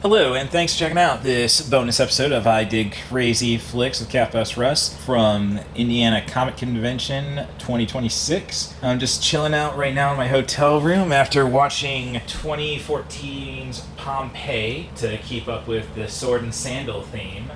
Hello, and thanks for checking out this bonus episode of I Dig Crazy Flicks with Cat Bus Russ from Indiana Comic Convention 2026. I'm just chilling out right now in my hotel room after watching 2014's Pompeii to keep up with the sword and sandal theme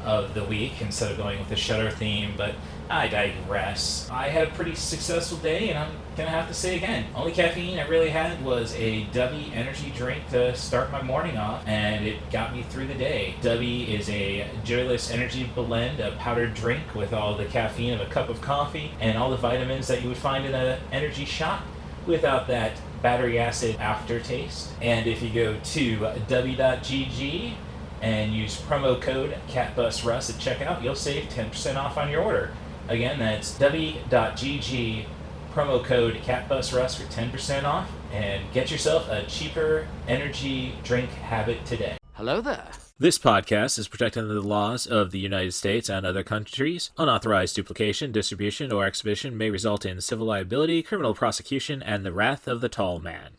of the week instead of going with the Shutter theme, but I digress. I had a pretty successful day, and I'm gonna have to say again, only caffeine I really had was a Dubby energy drink to start my morning off, and it got me through the day. Dubby is a joyless energy blend, a powdered drink with all the caffeine of a cup of coffee and all the vitamins that you would find in an energy shot without that battery acid aftertaste. And if you go to dubby.gg and use promo code CatBusRuss at checkout, you'll save 10% off on your order. Again, that's w.gg, promo code CatBusRuss for 10% off, and get yourself a cheaper energy drink habit today. Hello there. This podcast is protected under the laws of the United States and other countries. Unauthorized duplication, distribution, or exhibition may result in civil liability, criminal prosecution, and the wrath of the tall man.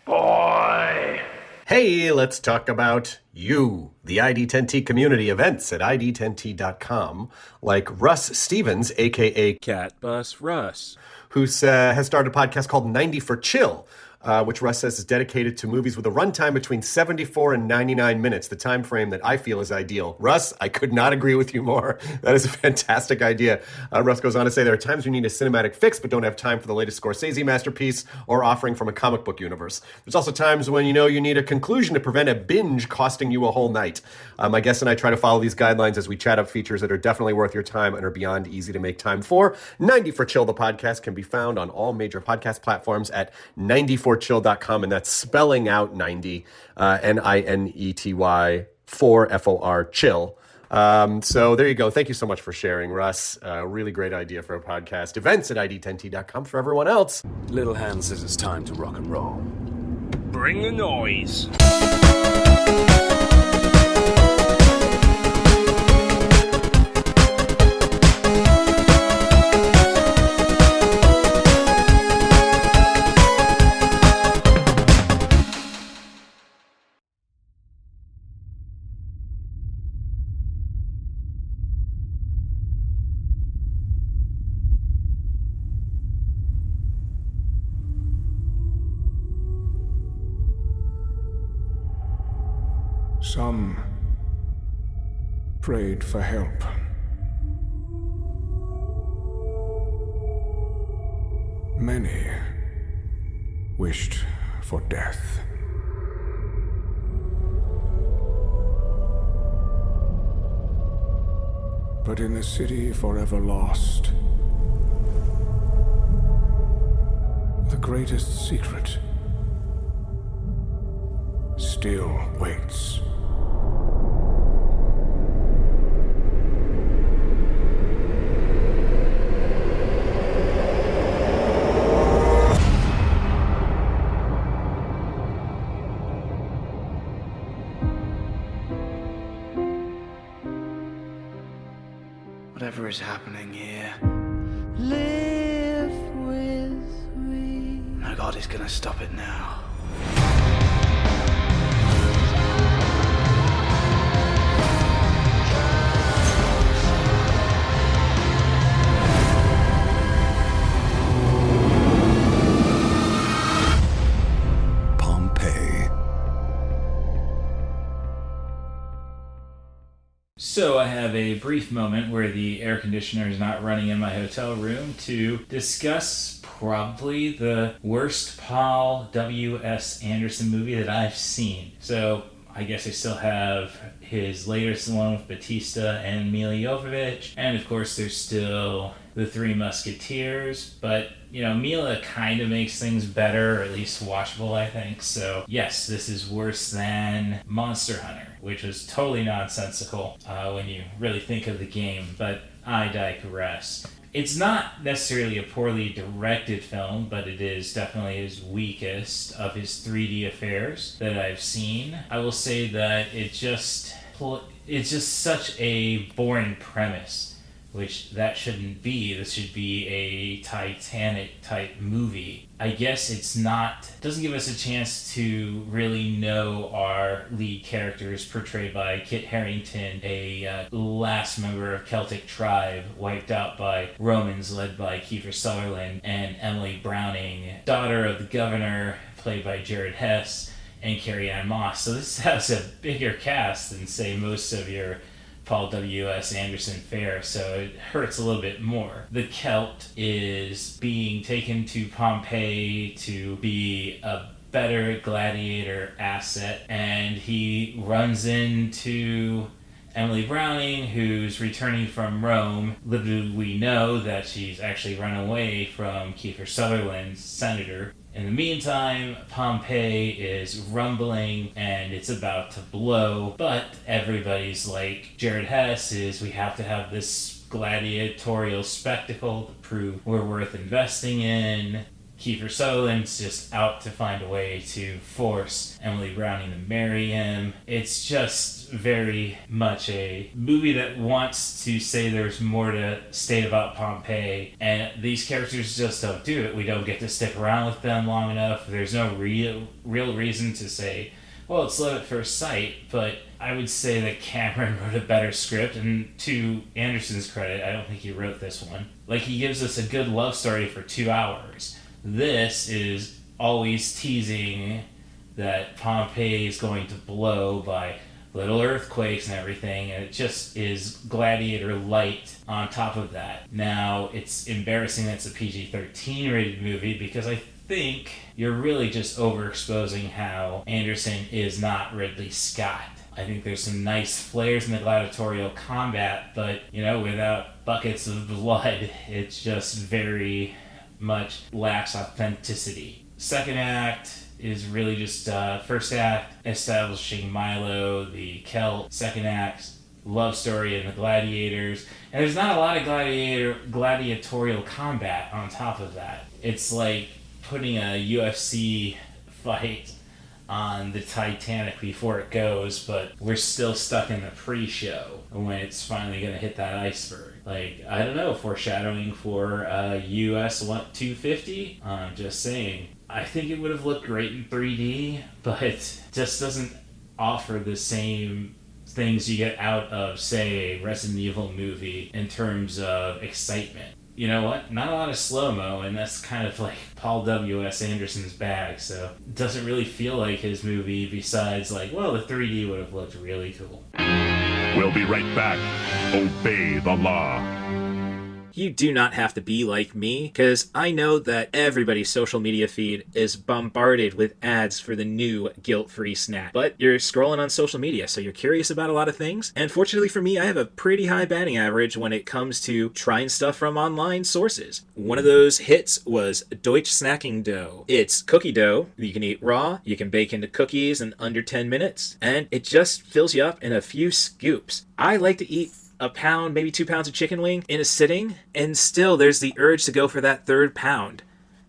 Boy! Hey, let's talk about you, the ID10T community events at ID10T.com, like Russ Stevens, a.k.a. Cat Bus Russ, who has started a podcast called 90 for Chill, which Russ says is dedicated to movies with a runtime between 74 and 99 minutes, the time frame that I feel is ideal. Russ, I could not agree with you more. That is a fantastic idea. Russ goes on to say there are times we need a cinematic fix but don't have time for the latest Scorsese masterpiece or offering from a comic book universe. There's also times when you need a conclusion to prevent a binge costing you a whole night. My guest and I try to follow these guidelines as we chat up features that are definitely worth your time and are beyond easy to make time for. 90 for Chill, the podcast, can be found on all major podcast platforms at 94chill.com, and that's spelling out 90, Ninety, 4 chill. So there you go. Thank you so much for sharing, Russ. Really great idea for a podcast. Events at ID10T.com for everyone else. Little Hand says it's time to rock and roll. Bring the noise. Some prayed for help. Many wished for death. But in the city forever lost, the greatest secret still waits. Whatever is happening here, Live with me. my God is gonna stop it now. Pompeii. So I have a brief moment where the air conditioner is not running in my hotel room to discuss probably the worst Paul W.S. Anderson movie that I've seen. So I guess I still have his latest one with Batista and Mila Jovovich, and of course there's still The Three Musketeers, but Mila kind of makes things better, or at least watchable, I think. So yes, this is worse than Monster Hunter, which was totally nonsensical when you really think of the game, but I digress. It's not necessarily a poorly directed film, but it is definitely his weakest of his 3D affairs that I've seen. I will say that it's just such a boring premise which that shouldn't be. This should be a Titanic type movie. I guess doesn't give us a chance to really know our lead characters portrayed by Kit Harington, a last member of Celtic tribe wiped out by Romans led by Kiefer Sutherland, and Emily Browning, daughter of the governor, played by Jared Hess, and Carrie Ann Moss. So this has a bigger cast than, say, most of your Paul W.S. Anderson fare, so it hurts a little bit more. The Celt is being taken to Pompeii to be a better gladiator asset, and he runs into Emily Browning, who's returning from Rome. Little do we know that she's actually run away from Kiefer Sutherland's senator. In the meantime, Pompeii is rumbling and it's about to blow, but everybody's like Jared Hess we have to have this gladiatorial spectacle to prove we're worth investing in. Kiefer Sutherland's just out to find a way to force Emily Browning to marry him. It's just very much a movie that wants to say there's more to state about Pompeii, and these characters just don't do it. We don't get to stick around with them long enough. There's no real reason to say, well, it's love at first sight, but I would say that Cameron wrote a better script, and to Anderson's credit, I don't think he wrote this one. Like, he gives us a good love story for 2 hours. This is always teasing that Pompeii is going to blow by little earthquakes and everything, and it just is gladiator light on top of that. Now, it's embarrassing that it's a PG-13 rated movie, because I think you're really just overexposing how Anderson is not Ridley Scott. I think there's some nice flares in the gladiatorial combat, but, without buckets of blood, it's just very much lacks authenticity. Second act is really just first act establishing Milo, the Celt. Second act, love story and the gladiators. And there's not a lot of gladiatorial combat on top of that. It's like putting a UFC fight on the Titanic before it goes, but we're still stuck in the pre-show when it's finally going to hit that iceberg. Like, I don't know, foreshadowing for US 250? I'm just saying. I think it would have looked great in 3D, but just doesn't offer the same things you get out of, say, a Resident Evil movie in terms of excitement. You know what? Not a lot of slow-mo, and that's kind of like Paul W.S. Anderson's bag, so it doesn't really feel like his movie, besides like, well, the 3D would have looked really cool. We'll be right back. Obey the law. You do not have to be like me, because I know that everybody's social media feed is bombarded with ads for the new guilt-free snack. But you're scrolling on social media, so you're curious about a lot of things. And fortunately for me, I have a pretty high batting average when it comes to trying stuff from online sources. One of those hits was Deutsch Snacking Dough. It's cookie dough. You can eat raw, you can bake into cookies in under 10 minutes, and it just fills you up in a few scoops. I like to eat a pound, maybe 2 pounds of chicken wing in a sitting, and still there's the urge to go for that third pound.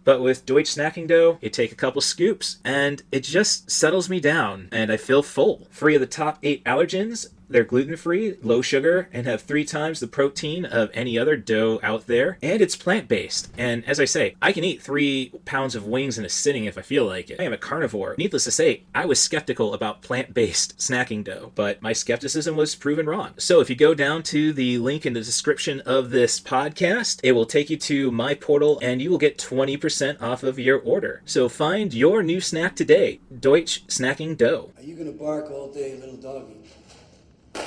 But with Deutsch Snacking Dough, you take a couple scoops, and it just settles me down, and I feel full. Free of the top 8 allergens, they're gluten-free, low sugar, and have 3 times the protein of any other dough out there. And it's plant-based. And as I say, I can eat 3 pounds of wings in a sitting if I feel like it. I am a carnivore. Needless to say, I was skeptical about plant-based snacking dough, but my skepticism was proven wrong. So if you go down to the link in the description of this podcast, it will take you to my portal, and you will get 20% off of your order. So find your new snack today, Deutsch Snacking Dough. Are you gonna bark all day, little doggy? Or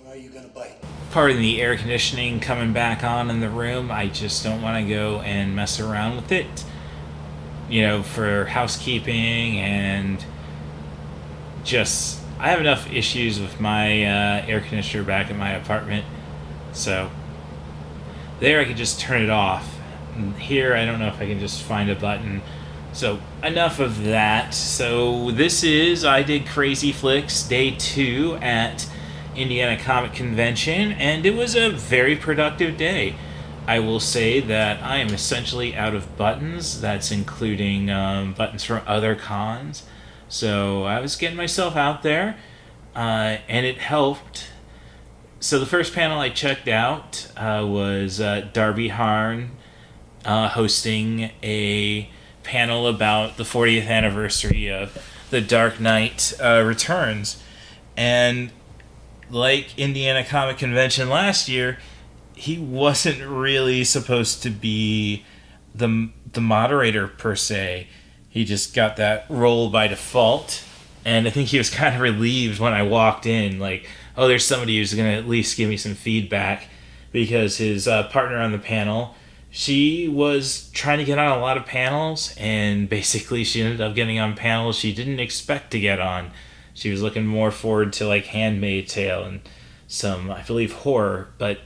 are you gonna bite? Pardon the air conditioning coming back on in the room. I just don't want to go and mess around with it, for housekeeping, and just I have enough issues with my air conditioner back at my apartment, so there I could just turn it off. And here I don't know if I can just find a button. So enough of that. So this is I Did Crazy Flicks Day 2 at Indiana Comic Convention, and it was a very productive day. I will say that I am essentially out of buttons. That's including buttons from other cons. So I was getting myself out there, and it helped So the first panel I checked out was Darby Harn hosting a panel about the 40th anniversary of The Dark Knight Returns. And like Indiana Comic Convention last year, he wasn't really supposed to be the moderator per se. He just got that role by default. And I think he was kind of relieved when I walked in, like, oh, there's somebody who's going to at least give me some feedback, because his partner on the panel, she was trying to get on a lot of panels, and basically she ended up getting on panels she didn't expect to get on. She was looking more forward to like Handmaid's Tale and some, I believe, horror, but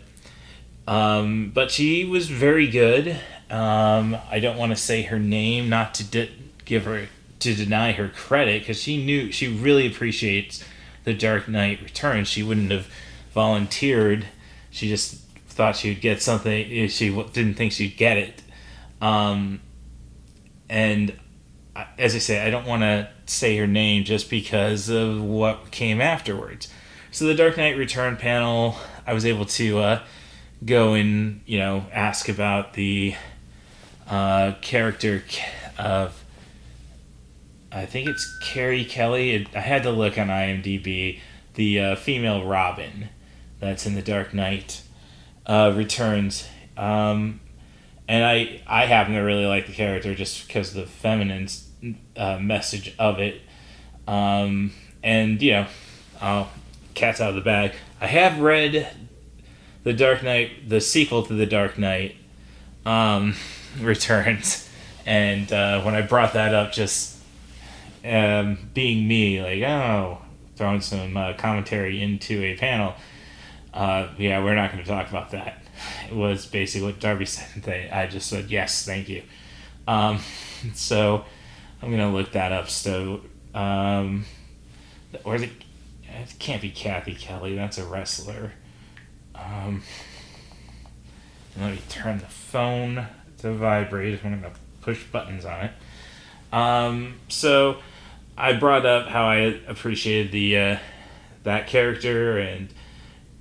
she was very good. I don't want to say her name, not to deny her credit, because she really appreciates The Dark Knight Returns. She wouldn't have volunteered. She just thought she would get something. She didn't think she'd get it. And as I say, I don't want to say her name just because of what came afterwards. So the Dark Knight Return panel, I was able to go and ask about the character of, I think it's Carrie Kelly. I had to look on IMDb. The female Robin that's in The Dark Knight Returns. And I happen to really like the character just because of the feminine message of it. And, cat's out of the bag. I have read The Dark Knight, the sequel to The Dark Knight Returns. And when I brought that up, just being me, like, throwing some commentary into a panel, we're not going to talk about that. It was basically what Darby said. I just said, yes, thank you. So I'm going to look that up. So, it can't be Kathy Kelly. That's a wrestler. Let me turn the phone to vibrate. I'm going to push buttons on it. So I brought up how I appreciated that character, and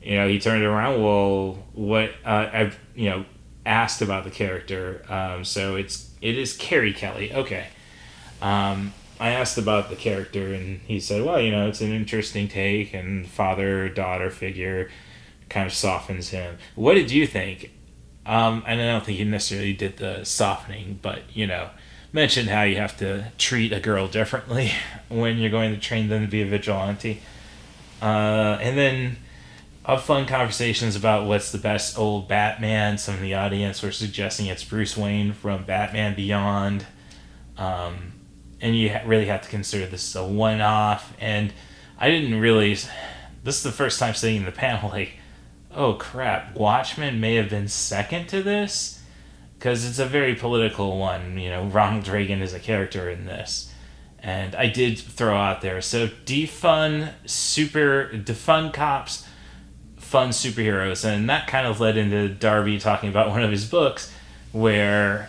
he turned it around. Well, what I've asked about the character. So it is Carrie Kelly. Okay. I asked about the character, and he said, well, it's an interesting take, and father-daughter figure kind of softens him. What did you think? And I don't think he necessarily did the softening, but, mentioned how you have to treat a girl differently when you're going to train them to be a vigilante. And then fun conversations about what's the best old Batman. Some of the audience were suggesting it's Bruce Wayne from Batman Beyond. And you really have to consider this a one-off. And I didn't really... This is the first time sitting in the panel, like, oh crap, Watchmen may have been second to this? Because it's a very political one. Ronald Reagan is a character in this. And I did throw out there, so defund cops, fund superheroes. And that kind of led into Darby talking about one of his books where,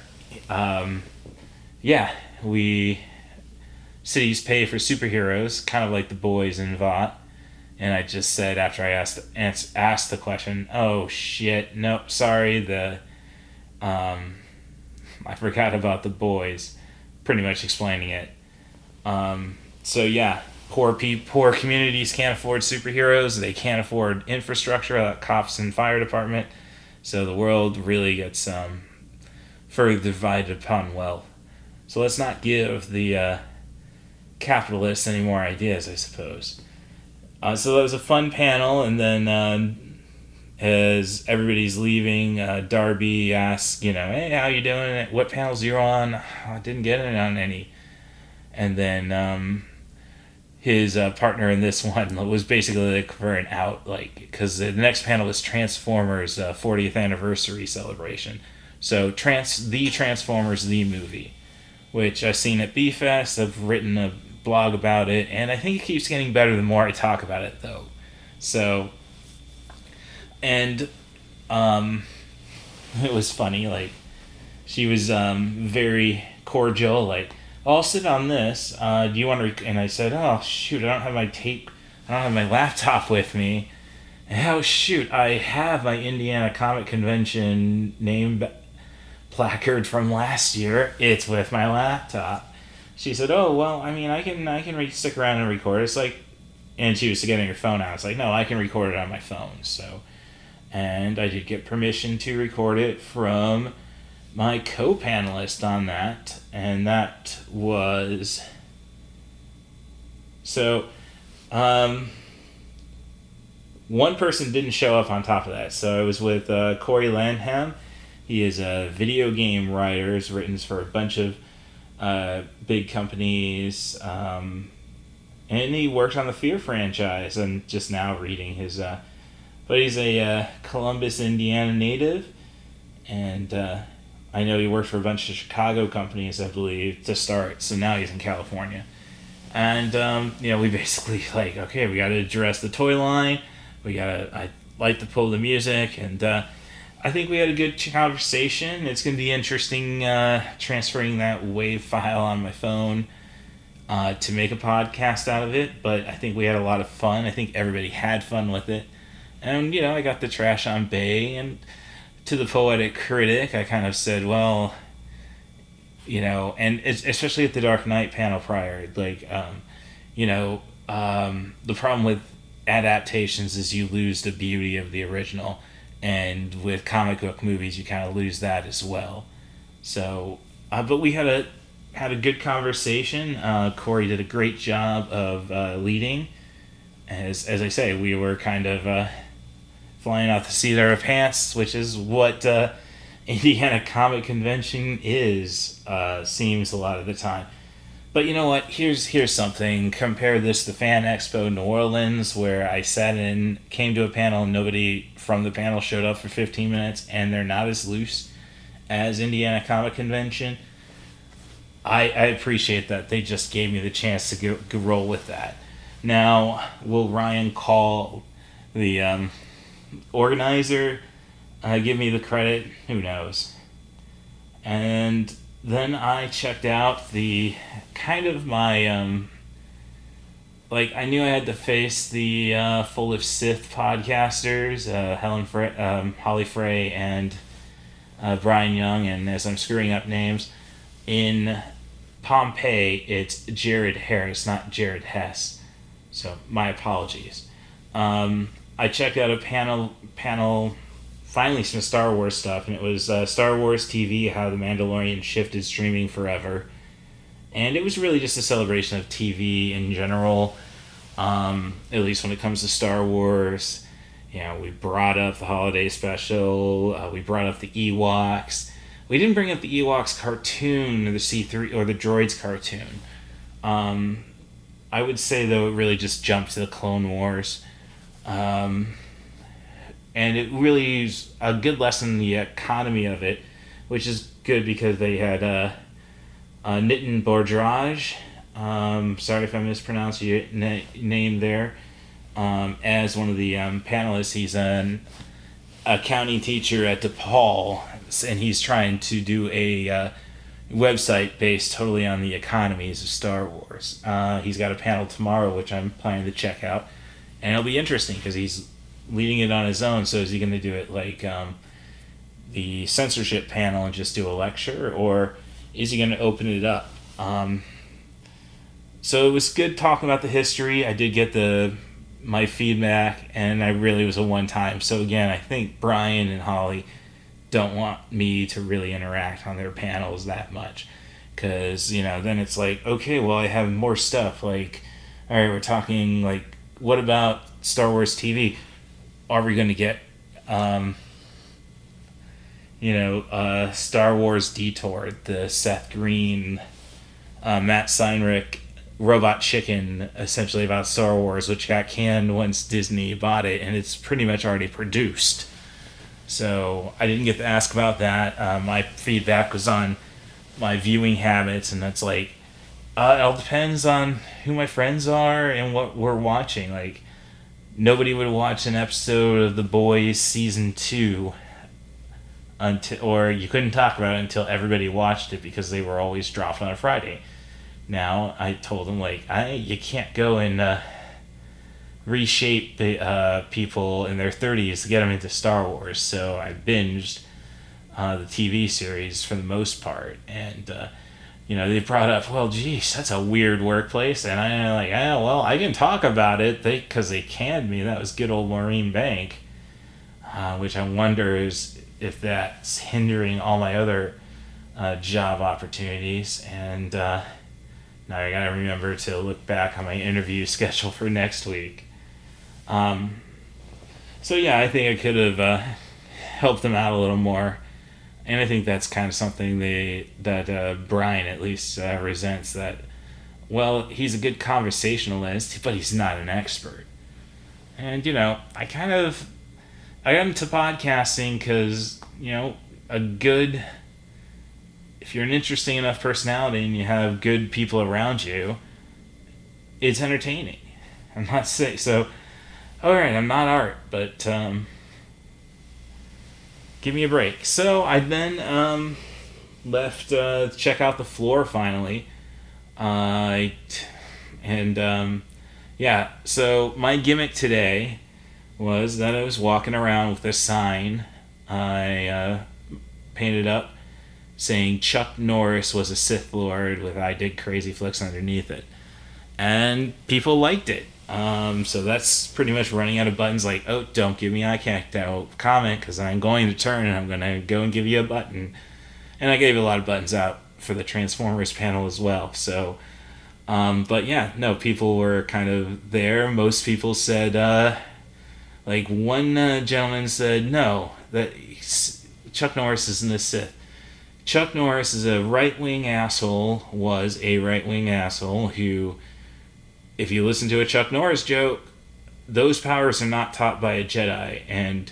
cities pay for superheroes, kind of like the boys in Vought. And I just said, after I asked the question, oh shit, nope, sorry, I forgot about the boys, pretty much explaining it. Poor communities can't afford superheroes, they can't afford infrastructure, cops and fire department, so the world really gets further divided upon wealth. So let's not give the capitalists any more ideas, I suppose. So that was a fun panel, and then as everybody's leaving, Darby asks, hey, how you doing? What panels you're on? I didn't get in on any. And then his partner in this one was basically like for an out, because the next panel was Transformers 40th anniversary celebration. So the Transformers the movie, which I've seen at B-Fest. I've written a blog about it, and I think it keeps getting better the more I talk about it, though. So, and it was funny, she was very cordial, I'll sit on this, do you want to and I said, oh shoot, I don't have my laptop with me. Oh shoot, I have my Indiana Comic Convention name placard from last year. It's with my laptop. She said, "Oh well, I mean, I can stick around and record." It's like, and she was getting her phone out. It's like, "No, I can record it on my phone." So, and I did get permission to record it from my co-panelist on that, and that was so. One person didn't show up on top of that, so I was with Corey Lanham. He is a video game writer. He's written for a bunch of big companies, and he worked on the Fear franchise. I'm just now reading his, but he's a Columbus, Indiana native, and I know he worked for a bunch of Chicago companies, I believe, to start. So now he's in California, and we basically okay, we got to address the toy line. I like to pull the music, and I think we had a good conversation. It's going to be interesting transferring that WAV file on my phone to make a podcast out of it, but I think we had a lot of fun. I think everybody had fun with it. And, I got the trash on Bay, and to the Poetic Critic, I kind of said, well, and especially at the Dark Knight panel prior, the problem with adaptations is you lose the beauty of the original, and with comic book movies you kind of lose that as well. So but we had a good conversation. Corey did a great job of leading. As I say, we were kind of flying off the seat of our pants, which is what Indiana Comic Convention is, seems a lot of the time. But you know what? Here's something. Compare this to Fan Expo New Orleans, where I sat in, came to a panel, and nobody from the panel showed up for 15 minutes, and they're not as loose as Indiana Comic Convention. I appreciate that. They just gave me the chance to go roll with that. Now, will Ryan call the organizer, give me the credit? Who knows? And then I checked out the kind of my I knew I had to face the full of Sith podcasters, Holly Frey and Brian Young, and as I'm screwing up names, in Pompeii it's Jared Harris, not Jared Hess. So my apologies. I checked out a panel. Finally some Star Wars stuff, and it was Star Wars TV, how The Mandalorian shifted streaming forever. And it was really just a celebration of TV in general, at least when it comes to Star Wars. We brought up the holiday special, we brought up the Ewoks. We didn't bring up the Ewoks cartoon, or the C3, or the Droids cartoon. I would say, though, it really just jumped to the Clone Wars. And it really is a good lesson in the economy of it, which is good because they had Nitin Bordraj, sorry if I mispronounced your name there, as one of the panelists. He's an accounting teacher at DePaul, and he's trying to do a website based totally on the economies of Star Wars. He's got a panel tomorrow, which I'm planning to check out, and it'll be interesting because he's leading it on his own. So is he going to do it like the censorship panel and just do a lecture, or is he going to open it up? So it was good talking about the history. I did get my feedback, and I really was a one-time. So again, I think Brian and Holly don't want me to really interact on their panels that much, because then it's like, okay, well, I have more stuff. Like, all right, we're talking like, what about Star Wars TV? Are we going to get, Star Wars Detour, the Seth Green, Matt Steinrich Robot Chicken, essentially about Star Wars, which got canned once Disney bought it, and it's pretty much already produced. So I didn't get to ask about that. My feedback was on my viewing habits, and that's like, it all depends on who my friends are and what we're watching. Like, nobody would watch an episode of The Boys Season 2 or you couldn't talk about it until everybody watched it, because they were always dropped on a Friday. Now, I told them, you can't go and reshape the people in their 30s to get them into Star Wars. So I binged the TV series for the most part, and they brought up, well, geez, that's a weird workplace, and I'm like, well, I can talk about it because they canned me. That was good old Maureen Bank, which I wonder if that's hindering all my other job opportunities. And now I gotta remember to look back on my interview schedule for next week. So yeah, I think I could have helped them out a little more. And I think that's kind of something that Brian at least resents, that, well, he's a good conversationalist, but he's not an expert. And, I got into podcasting because, if you're an interesting enough personality and you have good people around you, it's entertaining. I'm not saying, so, alright, I'm not art, but, give me a break. So I then left to check out the floor finally. So my gimmick today was that I was walking around with a sign I painted up saying Chuck Norris was a Sith Lord with I Dig Crazy Flicks underneath it. And people liked it. So that's pretty much running out of buttons like, oh, don't give me eye contact, don't comment, because I'm going to turn and I'm going to go and give you a button. And I gave a lot of buttons out for the Transformers panel as well. So, but yeah, no, people were kind of there. Most people said, one gentleman said, no, that Chuck Norris isn't a Sith. Chuck Norris is a right-wing asshole, was a right-wing asshole who, if you listen to a Chuck Norris joke, those powers are not taught by a Jedi. And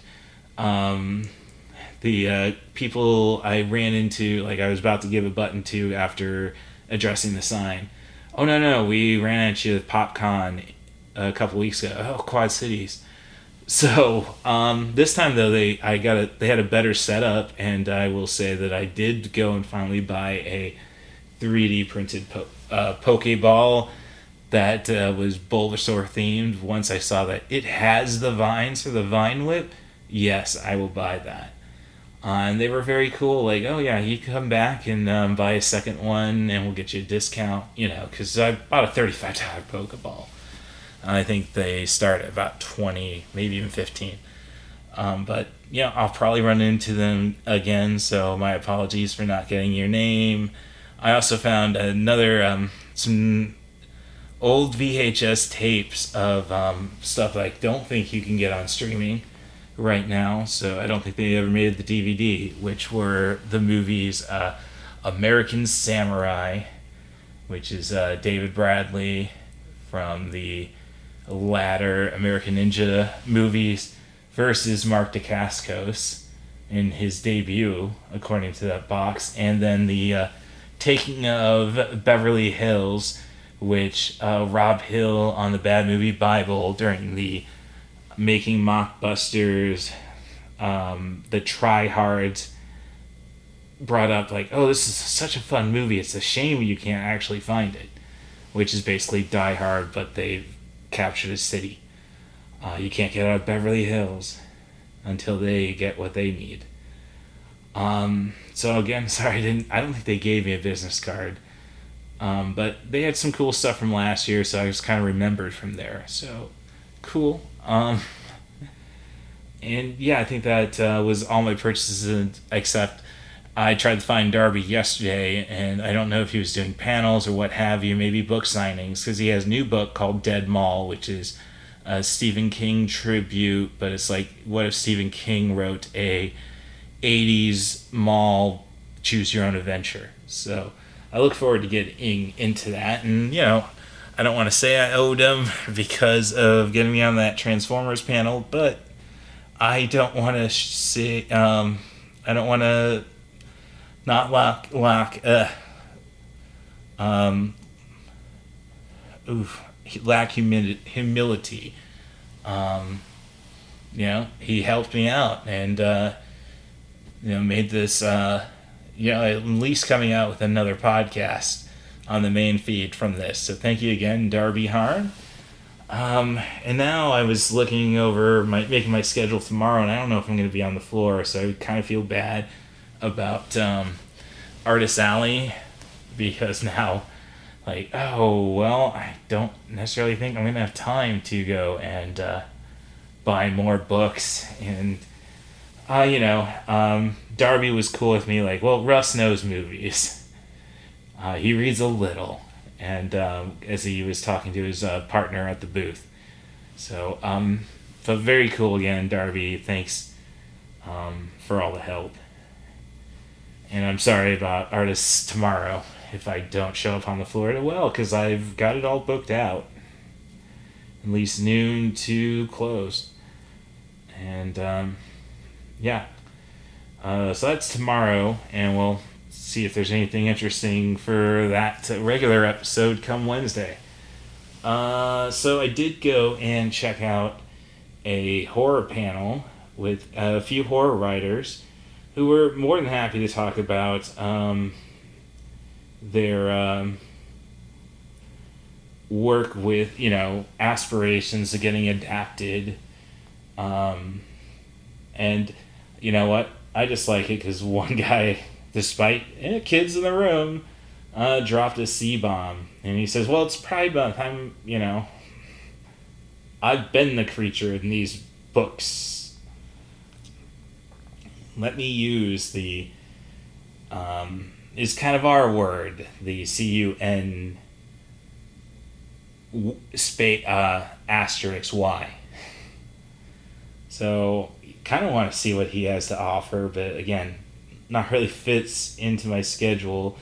the people I ran into, I was about to give a button to after addressing the sign, oh, no, we ran at you with PopCon a couple weeks ago. Oh, Quad Cities. So this time, though, they had a better setup, and I will say that I did go and finally buy a 3D printed Pokeball that was Bulbasaur themed. Once I saw that it has the vines for the Vine Whip, yes, I will buy that. And they were very cool, like, oh yeah, you can come back and buy a second one and we'll get you a discount, because I bought a $35 Pokeball. I think they start at about 20, maybe even 15. But I'll probably run into them again, so my apologies for not getting your name. I also found another, some old VHS tapes of stuff I don't think you can get on streaming right now, so I don't think they ever made the DVD, which were the movies American Samurai, which is David Bradley from the latter American Ninja movies, versus Mark Dacascos in his debut, according to that box, and then the Taking of Beverly Hills, which Rob Hill on the Bad Movie Bible during the Making Mockbusters, the tryhards brought up, like, oh, this is such a fun movie, it's a shame you can't actually find it, which is basically Die Hard, but they've captured a city. You can't get out of Beverly Hills until they get what they need. So again, sorry, I don't think they gave me a business card. But they had some cool stuff from last year, so I just kind of remembered from there. So, cool. And yeah, I think that was all my purchases, except I tried to find Darby yesterday, and I don't know if he was doing panels or what have you, maybe book signings, because he has a new book called Dead Mall, which is a Stephen King tribute, but it's like, what if Stephen King wrote a 80s mall choose your own adventure? So I look forward to getting into that, and I don't want to say I owed him because of getting me on that Transformers panel, but I don't want to say I don't want to not lack humility. He helped me out and made this at least coming out with another podcast on the main feed from this. So thank you again, Darby Harn. And now I was looking over making my schedule tomorrow, and I don't know if I'm going to be on the floor, so I kind of feel bad about Artist Alley, because now, like, oh, well, I don't necessarily think I'm going to have time to go and buy more books. And, Darby was cool with me, like, well, Russ knows movies. He reads a little. And as he was talking to his partner at the booth. So, but very cool again, Darby. Thanks for all the help. And I'm sorry about Artists tomorrow if I don't show up on the floor. Well, because I've got it all booked out. At least noon to close. And, so that's tomorrow, and we'll see if there's anything interesting for that regular episode come Wednesday. So I did go and check out a horror panel with a few horror writers who were more than happy to talk about their work with, aspirations of getting adapted. And you know what? I just like it because one guy, despite kids in the room, dropped a C-bomb. And he says, well, it's probably about time, I've been the creature in these books. Let me use the, is kind of our word, the C-U-N asterisk Y. So, kind of want to see what he has to offer, but again, not really fits into my schedule.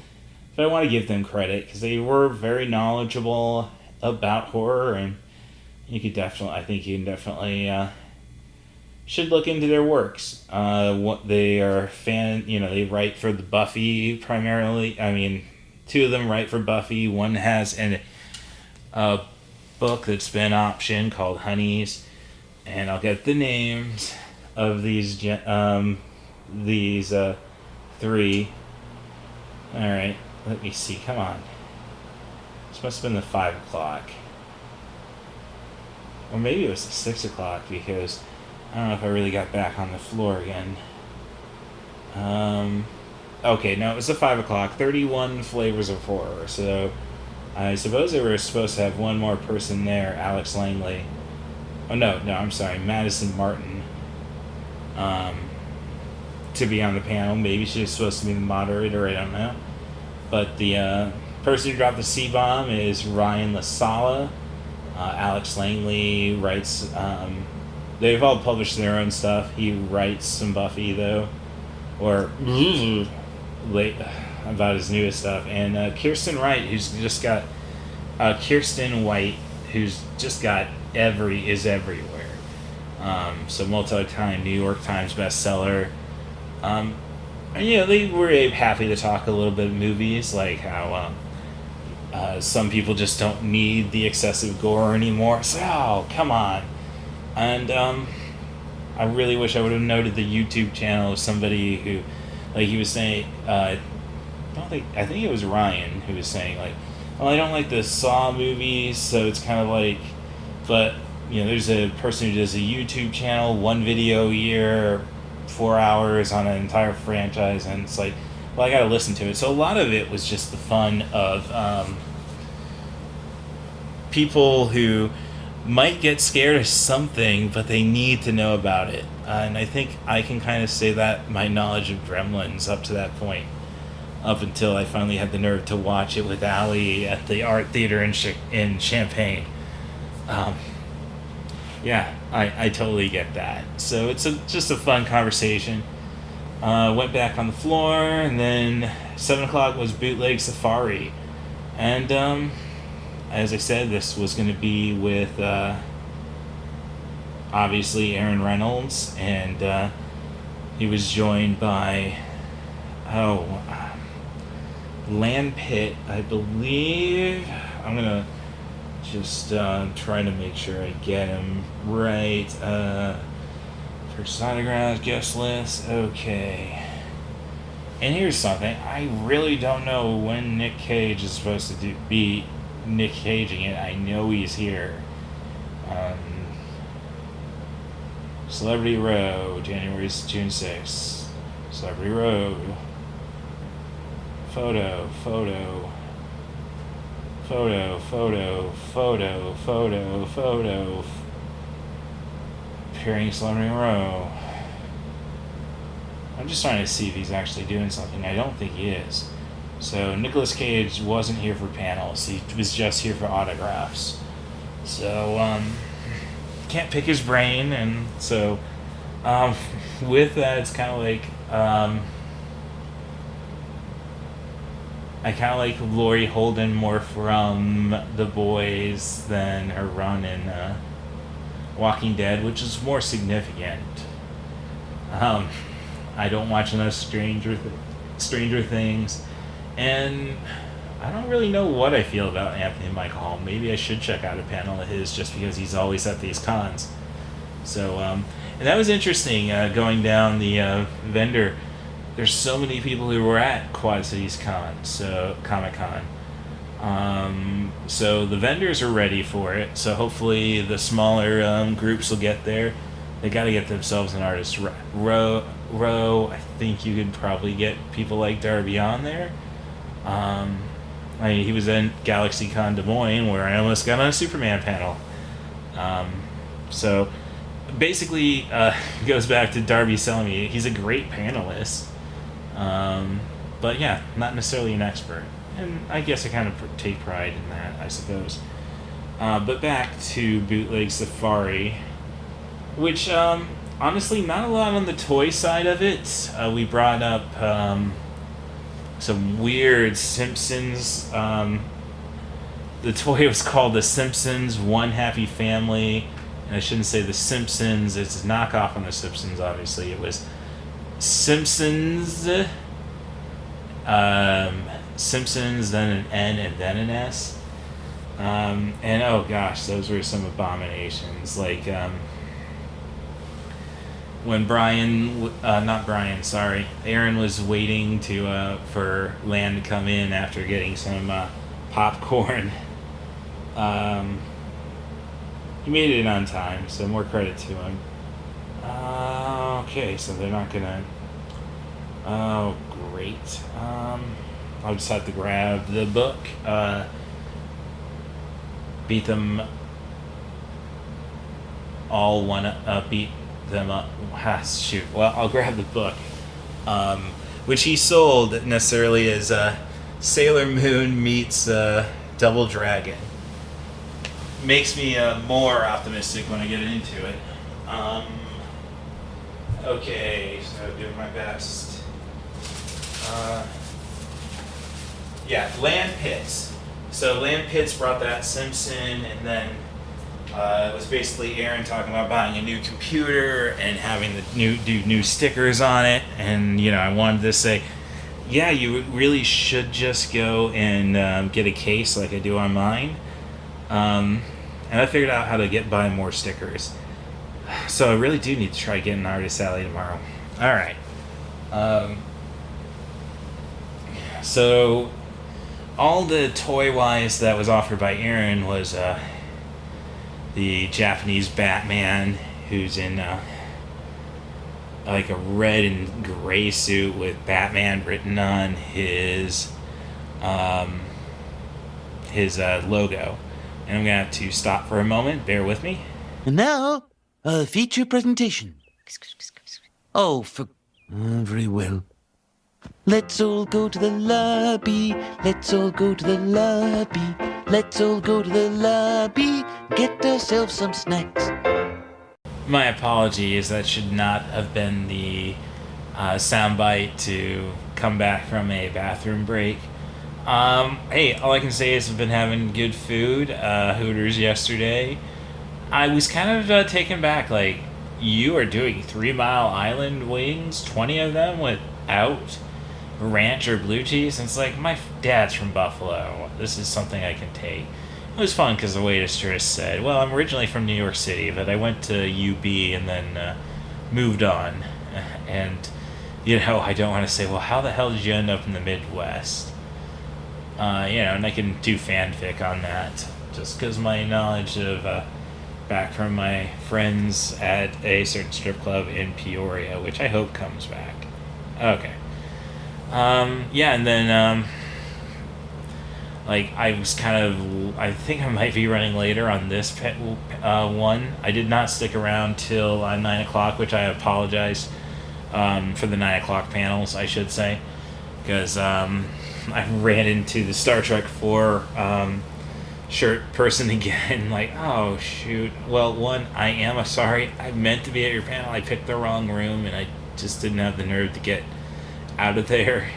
But I want to give them credit because they were very knowledgeable about horror, and I think you definitely should look into their works. What they are they write for the Buffy primarily. I mean, two of them write for Buffy. One has a book that's been optioned called Honeys, and I'll get the names of these three. All right, let me see. Come on. This must have been the 5 o'clock. Or maybe it was the 6 o'clock, because I don't know if I really got back on the floor again. Okay, no, it was the 5 o'clock. 31 Flavors of Horror. So I suppose they were supposed to have one more person there, Alex Langley. Oh, no, I'm sorry, Madison Martin. To be on the panel. Maybe she was supposed to be the moderator, I don't know. But the person who dropped the C-bomb is Ryan LaSala. Alex Langley writes, they've all published their own stuff. He writes some Buffy, though. Or late about his newest stuff. And Kirsten White, who's just got is everywhere. So multi-time New York Times bestseller. And, they were happy to talk a little bit of movies, like how some people just don't need the excessive gore anymore. So, oh, come on. And I really wish I would have noted the YouTube channel of somebody who, like he was saying, I think it was Ryan who was saying, like, well, I don't like the Saw movies, so it's kind of like, but, there's a person who does a YouTube channel, one video a year, 4 hours on an entire franchise, and it's like, well, I gotta listen to it. So a lot of it was just the fun of people who might get scared of something, but they need to know about it. And I think I can kind of say that my knowledge of Gremlins up to that point, up until I finally had the nerve to watch it with Allie at the art theater in Champaign. I totally get that. So it's just a fun conversation. Went back on the floor, and then 7 o'clock was Bootleg Safari. And as I said, this was going to be with obviously Aaron Reynolds, and he was joined by Land Pitt, I believe. I'm going to just try to make sure I get him right. First autograph, guest list, okay. And here's something, I really don't know when Nick Cage is supposed to be Nick Caging it. I know he's here. Um, Celebrity Row, June 6th. Celebrity Road. Photo. Appearing Celebrity Row. I'm just trying to see if he's actually doing something. I don't think he is. So Nicolas Cage wasn't here for panels. He was just here for autographs. So can't pick his brain, and so with that, it's kind of like I kind of like Laurie Holden more from The Boys than her run in Walking Dead, which is more significant. I don't watch enough Stranger Things, and I don't really know what I feel about Anthony Michael Hall. Maybe I should check out a panel of his just because he's always at these cons. So, and that was interesting, going down the vendor. There's so many people who were at Quad Cities Comic-Con. So the vendors are ready for it. So hopefully the smaller groups will get there. They got to get themselves an artist row. I think you could probably get people like Darby on there. I mean, he was in GalaxyCon Des Moines, where I almost got on a Superman panel. So basically, it goes back to Darby selling me. He's a great panelist. But yeah, not necessarily an expert. And I guess I kind of take pride in that, I suppose. But back to Bootleg Safari, which, honestly, not a lot on the toy side of it. We brought up some weird Simpsons. The toy was called The Simpsons One Happy Family. And I shouldn't say The Simpsons. It's a knockoff on The Simpsons, obviously. It was Simpsons, Simpsons, then an N, and then an S. And oh gosh, those were some abominations. Like, when Aaron was waiting for Lan to come in after getting some popcorn. He made it on time, so more credit to him. Okay, so they're not gonna... Oh, great. I'll just have to grab the book. Beat them up. Shoot. Well, I'll grab the book. Which he sold necessarily as Sailor Moon meets Double Dragon. Makes me more optimistic when I get into it. Okay, so doing my best. Lan Pitts. So Lan Pitts brought that Simpson, and then it was basically Aaron talking about buying a new computer and having the new stickers on it. And I wanted to say, yeah, you really should just go and get a case like I do on mine. And I figured out how to buy more stickers. So I really do need to try getting an Artist Alley tomorrow. All right. So all the toy-wise that was offered by Aaron was the Japanese Batman, who's in like a red and gray suit with Batman written on his logo. And I'm going to have to stop for a moment. Bear with me. And now, a feature presentation. Oh, very well. Let's all go to the lobby. Let's all go to the lobby. Let's all go to the lobby. Get ourselves some snacks. My apologies. That should not have been the soundbite to come back from a bathroom break. Hey, all I can say is I've been having good food. Hooters yesterday. I was kind of taken back. Like, you are doing 3 Mile Island wings, 20 of them without ranch or blue cheese. And it's like, my dad's from Buffalo. This is something I can take. It was fun because the waitress said, well, I'm originally from New York City, but I went to UB and then moved on. And, I don't want to say, well, how the hell did you end up in the Midwest? And I can do fanfic on that, just because my knowledge of back from my friends at a certain strip club in Peoria, which I hope comes back. Okay. Yeah, and then, like, I was I think I might be running later on this one. I did not stick around till 9 o'clock, which I apologize for the 9 o'clock panels, I should say, because I ran into the Star Trek 4 shirt person again, like, oh, shoot. Well, one, I am sorry. I meant to be at your panel. I picked the wrong room, and I just didn't have the nerve to get out of there.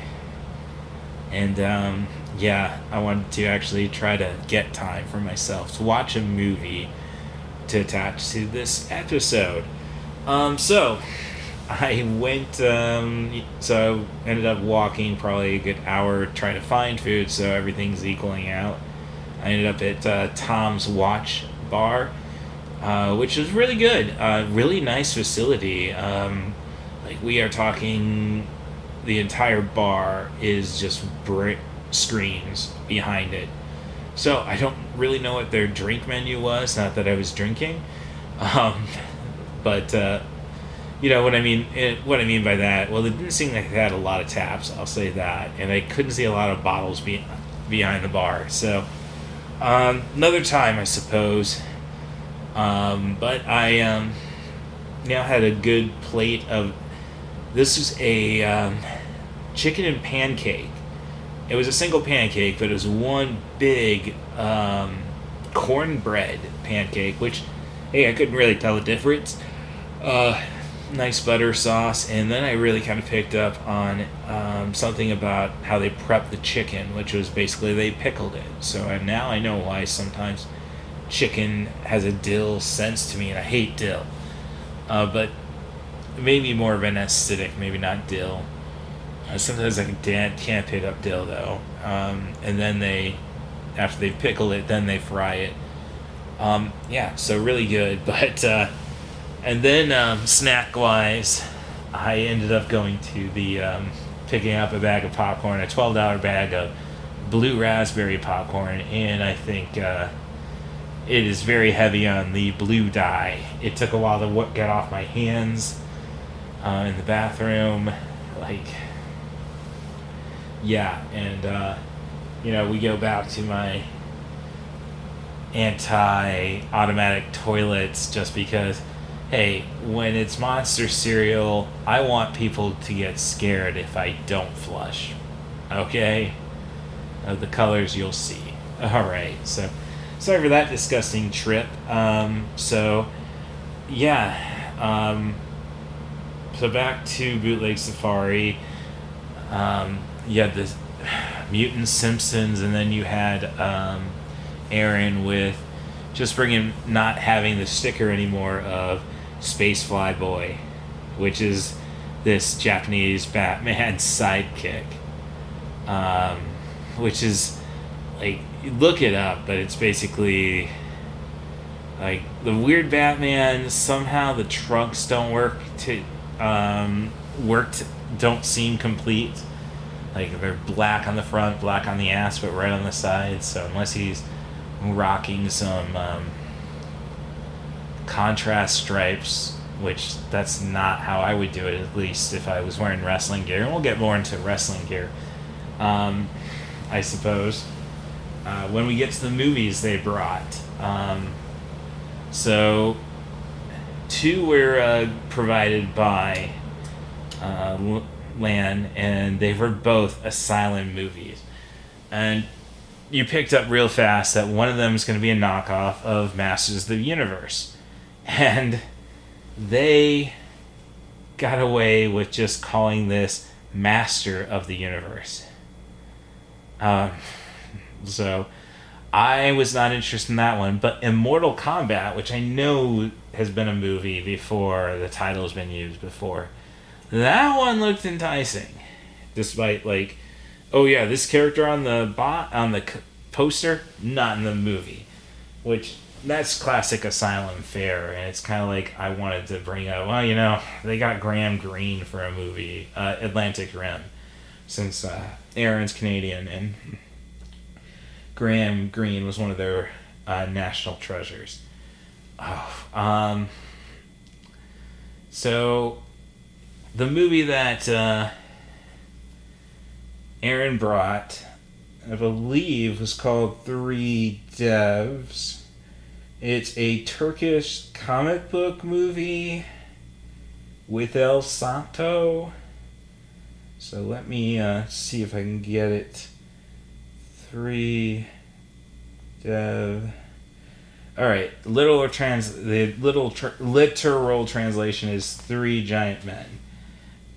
And, yeah, I wanted to actually try to get time for myself to watch a movie to attach to this episode. So I went, so I ended up walking probably a good hour trying to find food, so everything's equaling out. I ended up at Tom's Watch Bar, which was really good. Really nice facility. Like, we are talking, the entire bar is just brick screens behind it. So I don't really know what their drink menu was, not that I was drinking. But you know what I mean. What I mean by that, well, it didn't seem like they had a lot of taps. I'll say that, and I couldn't see a lot of bottles behind the bar. So another time, I suppose. But I now had a good plate of. This was a chicken and pancake. It was a single pancake, but it was one big cornbread pancake, which, hey, I couldn't really tell the difference. Nice butter sauce, and then I really kind of picked up on something about how they prep the chicken, which was basically they pickled it. So now I know why sometimes chicken has a dill sense to me, and I hate dill. But maybe more of an acidic, maybe not dill. Sometimes I can't pick up dill, though. And then after they pickle it, then they fry it. Yeah, so really good. But, and then snack-wise, I ended up going to the, picking up a bag of popcorn, a $12 bag of blue raspberry popcorn, and I think it is very heavy on the blue dye. It took a while to get off my hands in the bathroom, like... Yeah, and, you know, we go back to my anti-automatic toilets just because, hey, when it's Monster cereal, I want people to get scared if I don't flush. Okay? The colors you'll see. Alright, so sorry for that disgusting trip. So back to Bootleg Safari. You had the Mutant Simpsons, and then you had Aaron with just not having the sticker anymore of Space Flyboy, which is this Japanese Batman sidekick, which is, like, look it up, but it's basically like the weird Batman. Somehow the trunks don't don't seem complete. Like, they're black on the front, black on the ass, but red on the sides. So unless he's rocking some contrast stripes, which that's not how I would do it, at least if I was wearing wrestling gear. And we'll get more into wrestling gear, I suppose, when we get to the movies they brought. So 2 were provided by Lan, and they were both Asylum movies. And you picked up real fast that one of them is going to be a knockoff of Masters of the Universe. And they got away with just calling this Master of the Universe. So I was not interested in that one, but Immortal Kombat, which I know has been a movie before, the title has been used before, that one looked enticing, despite, like, oh yeah, this character on the poster, not in the movie, which that's classic Asylum fare. And it's kind of like I wanted to bring up, well, you know, they got Graham Greene for a movie, Atlantic Rim, since Aaron's Canadian, and Graham Greene was one of their national treasures. So the movie that Aaron brought, I believe, was called Three Devs. It's a Turkish comic book movie with El Santo. So let me see if I can get it. Three Dev. All right, literal translation is Three Giant Men,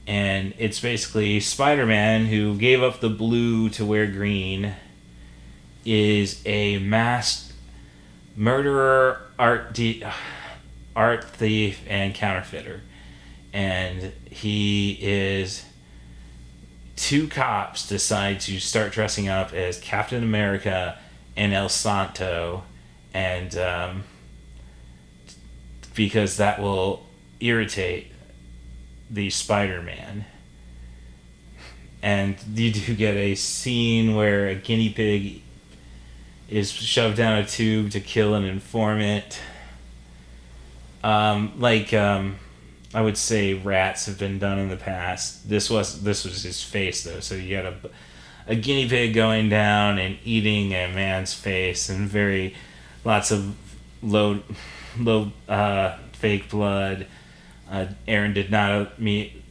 and it's basically Spider-Man, who gave up the blue to wear green, is a masked murderer, art thief, and counterfeiter, and two cops decide to start dressing up as Captain America and El Santo, and because that will irritate the Spider-Man. And you do get a scene where a guinea pig is shoved down a tube to kill an informant. I would say rats have been done in the past. This was his face, though, so you got a guinea pig going down and eating a man's face, and lots of low fake blood. Aaron did not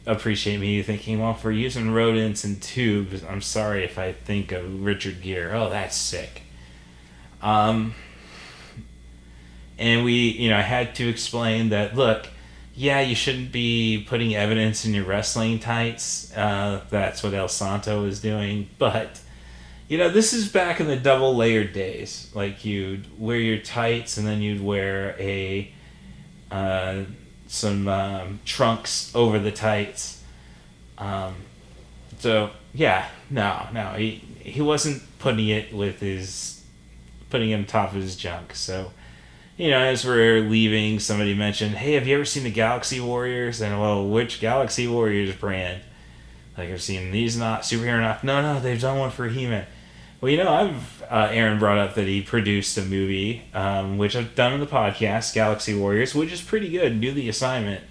appreciate me thinking, well, if we're using rodents and tubes, I'm sorry if I think of Richard Gere. Oh, that's sick. And I had to explain that, look, yeah, you shouldn't be putting evidence in your wrestling tights. That's what El Santo was doing. But, this is back in the double layered days. Like, you'd wear your tights and then you'd wear some trunks over the tights. So, yeah, no, he wasn't putting it on top of his junk. So, as we're leaving, somebody mentioned, hey, have you ever seen the Galaxy Warriors? And, well, which Galaxy Warriors brand? Like, I've seen these superhero. No, they've done one for He-Man. Well, Aaron brought up that he produced a movie, which I've done on the podcast, Galaxy Warriors, which is pretty good. Knew the assignment.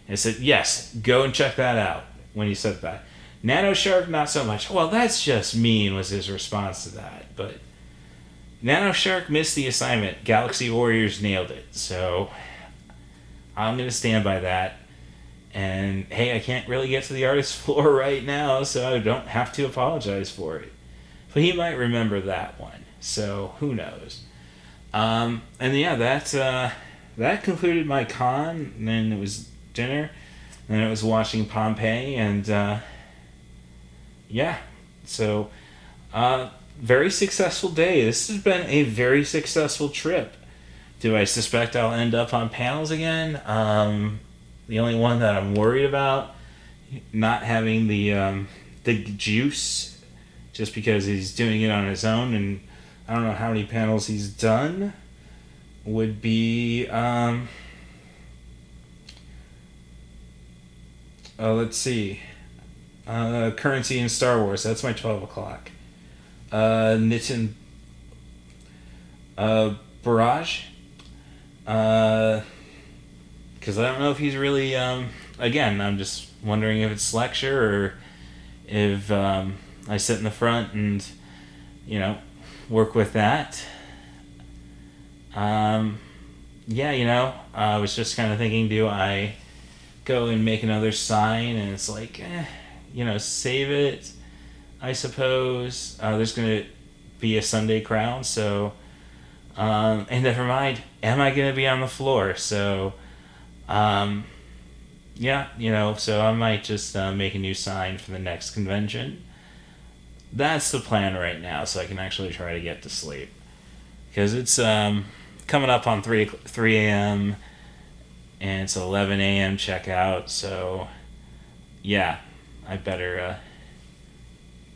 And I said, yes, go and check that out when he said that. Nano Shark, not so much. Well, that's just mean, was his response to that. But Nano Shark missed the assignment. Galaxy Warriors nailed it. So I'm going to stand by that. And, hey, I can't really get to the artist's floor right now, so I don't have to apologize for it. But he might remember that one. So who knows? And yeah, that concluded my con. And then it was dinner. And then it was watching Pompeii. And yeah, so very successful day. This has been a very successful trip. Do I suspect I'll end up on panels again? The only one that I'm worried about not having the juice, just because he's doing it on his own, and I don't know how many panels he's done, would be let's see, Currency in Star Wars. That's my 12 o'clock. Nitin Barrage, because I don't know if he's really again, I'm just wondering if it's lecture or if I sit in the front and work with that. Yeah, I was just kind of thinking, do I go and make another sign? And it's like, save it, I suppose. There's going to be a Sunday crown, so and never mind, am I going to be on the floor? So yeah, so I might just make a new sign for the next convention. That's the plan right now, so I can actually try to get to sleep, because it's coming up on 3 a.m. and it's 11 a.m. checkout, so yeah, I better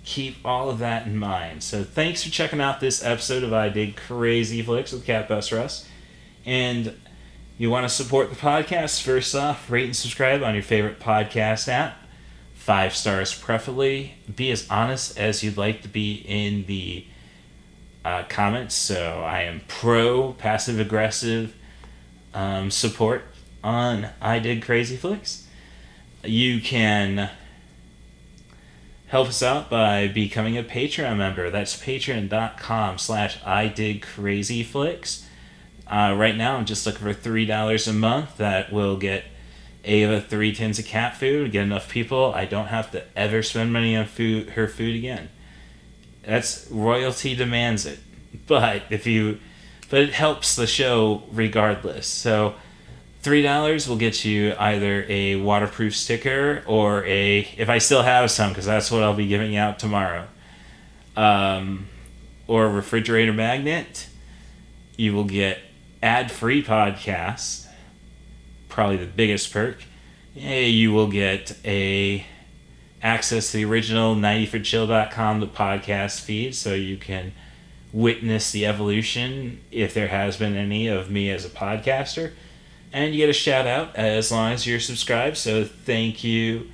keep all of that in mind. So thanks for checking out this episode of I Dig Crazy Flicks with Cat Bus Russ. And you want to support the podcast, first off, rate and subscribe on your favorite podcast app. 5 stars preferably. Be as honest as you'd like to be in the comments. So I am pro passive aggressive support on I Did Crazy Flicks. You can help us out by becoming a Patreon member. That's patreon.com/IDidCrazyFlicks. Right now, I'm just looking for $3 a month. That will get Ava 3 tins of cat food, get enough people. I don't have to ever spend money on her food again. That's royalty demands it. But it helps the show regardless. So $3 will get you either a waterproof sticker or if I still have some, because that's what I'll be giving out tomorrow, or a refrigerator magnet. You will get ad-free podcasts, probably the biggest perk. You will get access to the original 90forchill.com, the podcast feed, so you can witness the evolution, if there has been any, of me as a podcaster. And you get a shout out as long as you're subscribed. So thank you,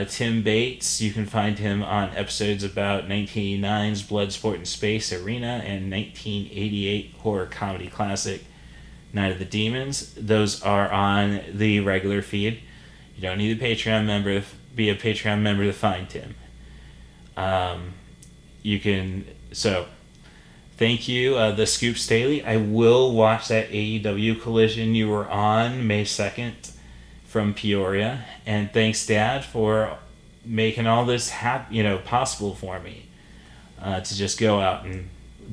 Tim Bates. You can find him on episodes about 1989's Bloodsport and Space Arena and 1988 horror comedy classic Night of the Demons. Those are on the regular feed. You don't need a Patreon member to be a Patreon member to find Tim. Thank you, The Scoops Daily. I will watch that AEW Collision you were on May 2nd from Peoria. And thanks, Dad, for making all this possible for me to just go out and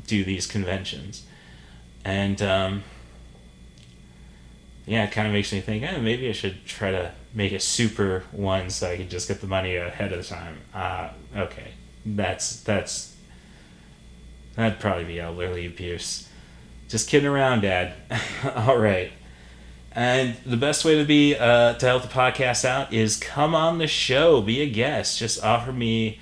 do these conventions. And it kind of makes me think, maybe I should try to make a super one so I can just get the money ahead of time. Okay, that'd probably be elderly abuse. Just kidding around, Dad. All right. And the best way to help the podcast out is come on the show, be a guest. Just offer me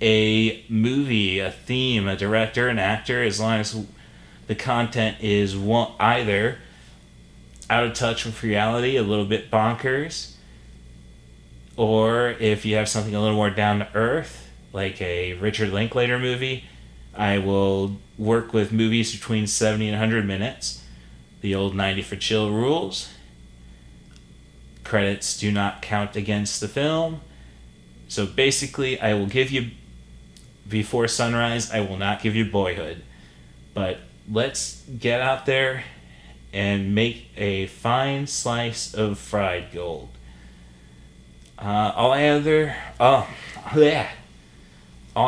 a movie, a theme, a director, an actor, as long as the content is either out of touch with reality, a little bit bonkers, or if you have something a little more down to earth, like a Richard Linklater movie. I will work with movies between 70 and 100 minutes. The old 90 for chill rules. Credits do not count against the film. So basically, I will give you Before Sunrise. I will not give you Boyhood. But let's get out there and make a fine slice of fried gold. All I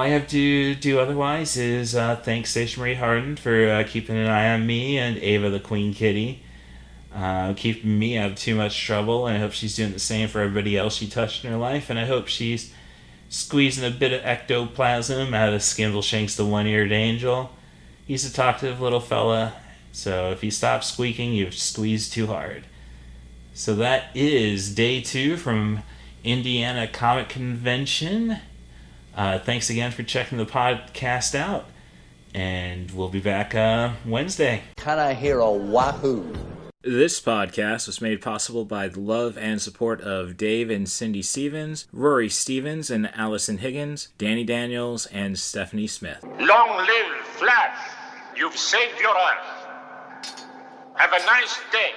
have to do otherwise is thank Station Marie Harden for keeping an eye on me and Ava the Queen Kitty, keeping me out of too much trouble, and I hope she's doing the same for everybody else she touched in her life, and I hope she's squeezing a bit of ectoplasm out of Skimbleshanks the One-Eared Angel. He's a talkative little fella, so if he stops squeaking, you've squeezed too hard. So that is day 2 from Indiana Comic Convention. Thanks again for checking the podcast out, and we'll be back Wednesday. Can I hear a wahoo? This podcast was made possible by the love and support of Dave and Cindy Stevens, Rory Stevens and Allison Higgins, Danny Daniels, and Stephanie Smith. Long live Flash! You've saved your Earth. Have a nice day.